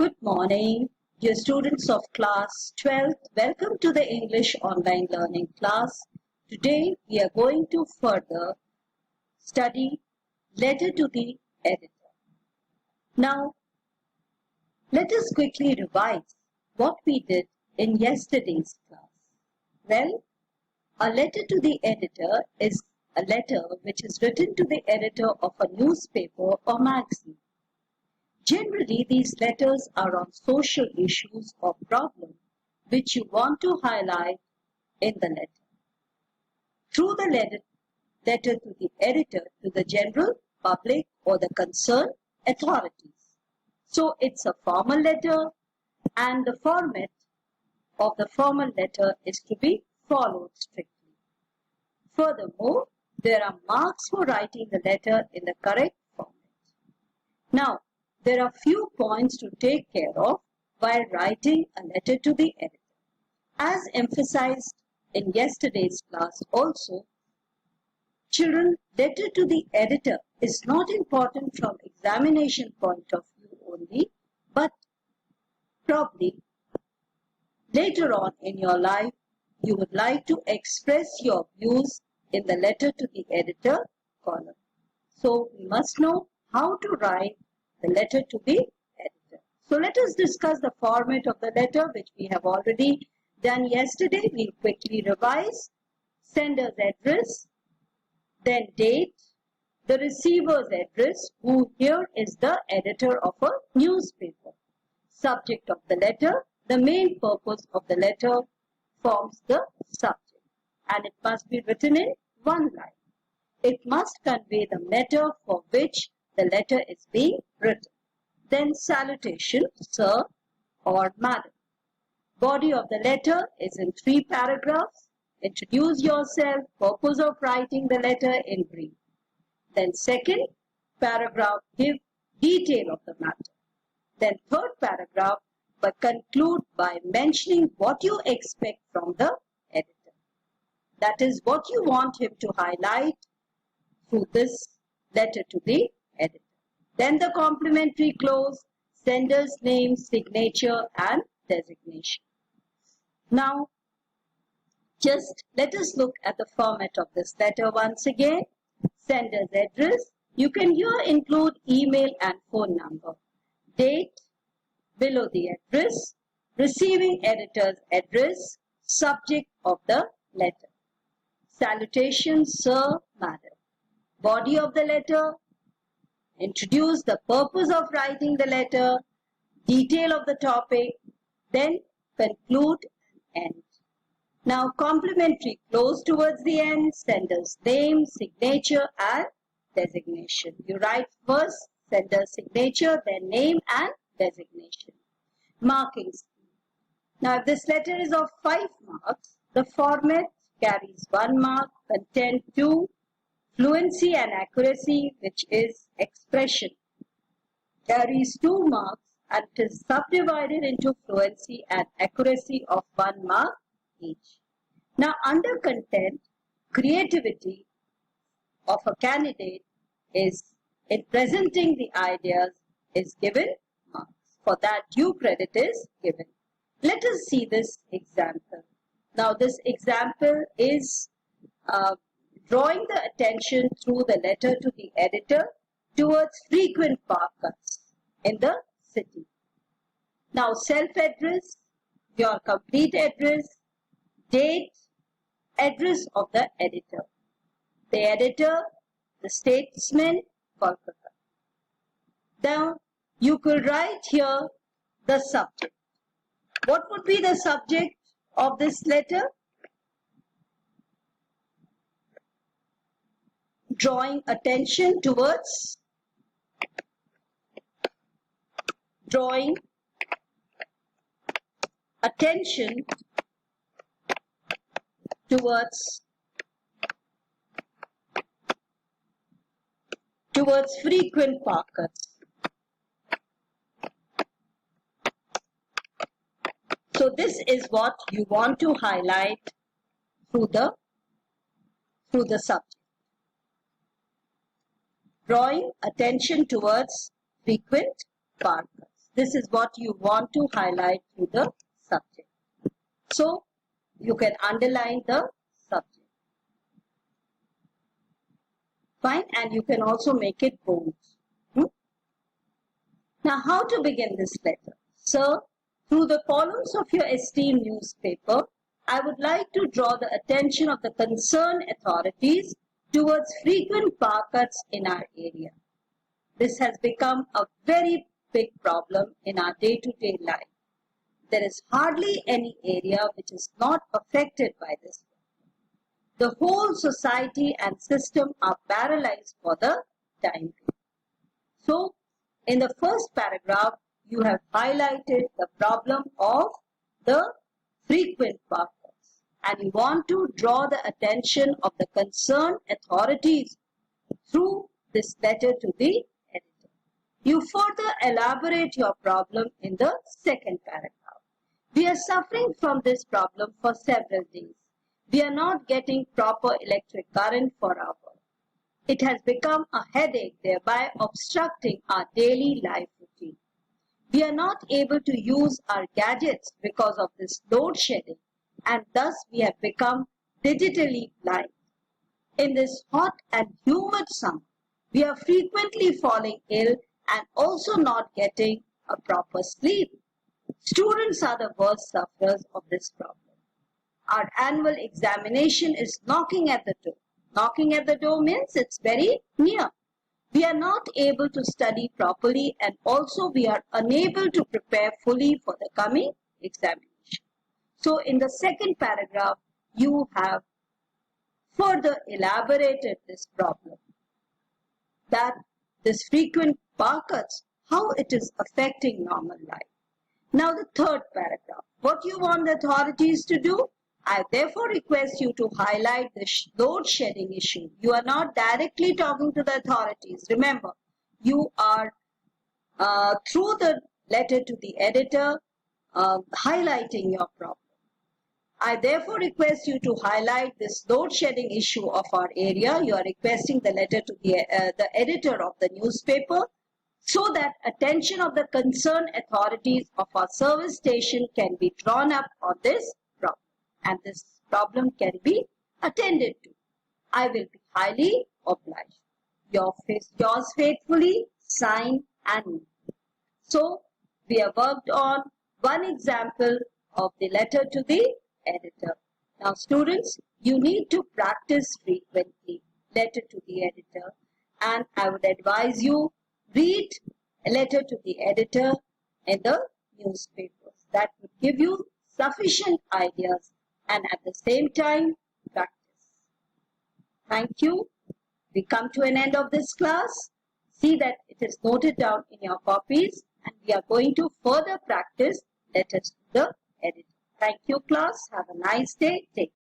Good morning, dear students of class 12th. Welcome to the English online learning class. Today we are going to further study letter to the editor. Now, let us quickly revise what we did in yesterday's class. Well, a letter to the editor is a letter which is written to the editor of a newspaper or magazine. Generally, these letters are on social issues or problems which you want to highlight in the letter. Through the letter to the editor to the general public or the concerned authorities. So it's a formal letter and the format of the formal letter is to be followed strictly. Furthermore, there are marks for writing the letter in the correct format. Now, there are few points to take care of while writing a letter to the editor. As emphasized in yesterday's class also, children, letter to the editor is not important from examination point of view only, but probably later on in your life, you would like to express your views in the letter to the editor column. So, we must know how to write the letter to the editor. So let us discuss the format of the letter which we have already done yesterday. We'll quickly revise. Sender's address, then date, the receiver's address, who here is the editor of a newspaper. Subject of the letter, the main purpose of the letter forms the subject, and it must be written in one line. It must convey the matter for which the letter is being written. Then salutation, sir or madam. Body of the letter is in 3 paragraphs. Introduce yourself, purpose of writing the letter in brief. Then second paragraph, give detail of the matter. Then third paragraph, but conclude by mentioning what you expect from the editor. That is what you want him to highlight through this letter to the editor. Then the complimentary clause, sender's name, signature and designation. Now, just let us look at the format of this letter once again. Sender's address, you can here include email and phone number. Date, below the address. Receiving editor's address, subject of the letter. Salutation, sir, madam. Body of the letter, introduce the purpose of writing the letter, detail of the topic, then conclude and end. Now, complimentary clause towards the end, sender's name, signature and designation. You write first sender's signature, then name and designation. Marking scheme. Now, if this letter is of 5 marks, the format carries 1 mark, content 2, fluency and accuracy, which is expression, carries 2 marks and it is subdivided into fluency and accuracy of 1 mark each. Now, under content, creativity of a candidate is in presenting the ideas is given marks. For that, due credit is given. Let us see this example. Now, this example is drawing the attention through the letter to the editor towards frequent park cuts in the city. Now, self-address, your complete address, date, address of the editor. The editor, the statesman, Kolkata. Now, you could write here the subject. What would be the subject of this letter? Drawing attention towards frequent park cuts. So this is what you want to highlight through the subject. Drawing attention towards frequent park cuts. This is what you want to highlight through the subject. So, you can underline the subject. Fine, and you can also make it bold. Now, how to begin this letter? Sir, through the columns of your esteemed newspaper, I would like to draw the attention of the concerned authorities towards frequent power cuts in our area. This has become a very big problem in our day-to-day life. There is hardly any area which is not affected by this. The whole society and system are paralyzed for the time being. So, in the first paragraph, you have highlighted the problem of the frequent power cuts, and you want to draw the attention of the concerned authorities through this letter to the editor. You further elaborate your problem in the second paragraph. We are suffering from this problem for several days. We are not getting proper electric current for our work. It has become a headache, thereby obstructing our daily life routine. We are not able to use our gadgets because of this load shedding, and thus we have become digitally blind. In this hot and humid summer, we are frequently falling ill and also not getting a proper sleep. Students are the worst sufferers of this problem. Our annual examination is knocking at the door. Knocking at the door means it's very near. We are not able to study properly, and also we are unable to prepare fully for the coming examination. So in the second paragraph, you have further elaborated this problem, that this frequent power cuts, how it is affecting normal life. Now the third paragraph, what you want the authorities to do? I therefore request you to highlight the load shedding issue. You are not directly talking to the authorities. Remember, you are through the letter to the editor highlighting your problem. I therefore request you to highlight this load shedding issue of our area. You are requesting the letter to the editor of the newspaper, so that attention of the concerned authorities of our service station can be drawn up on this problem, and this problem can be attended to. I will be highly obliged. Yours faithfully, signed, and so we have worked on one example of the letter to the editor. Now students, you need to practice frequently letter to the editor, and I would advise you read a letter to the editor in the newspapers. That would give you sufficient ideas, and at the same time practice. Thank you. We come to an end of this class. See that it is noted down in your copies, and we are going to further practice letters to the editor. Thank you, class. Have a nice day. Take care.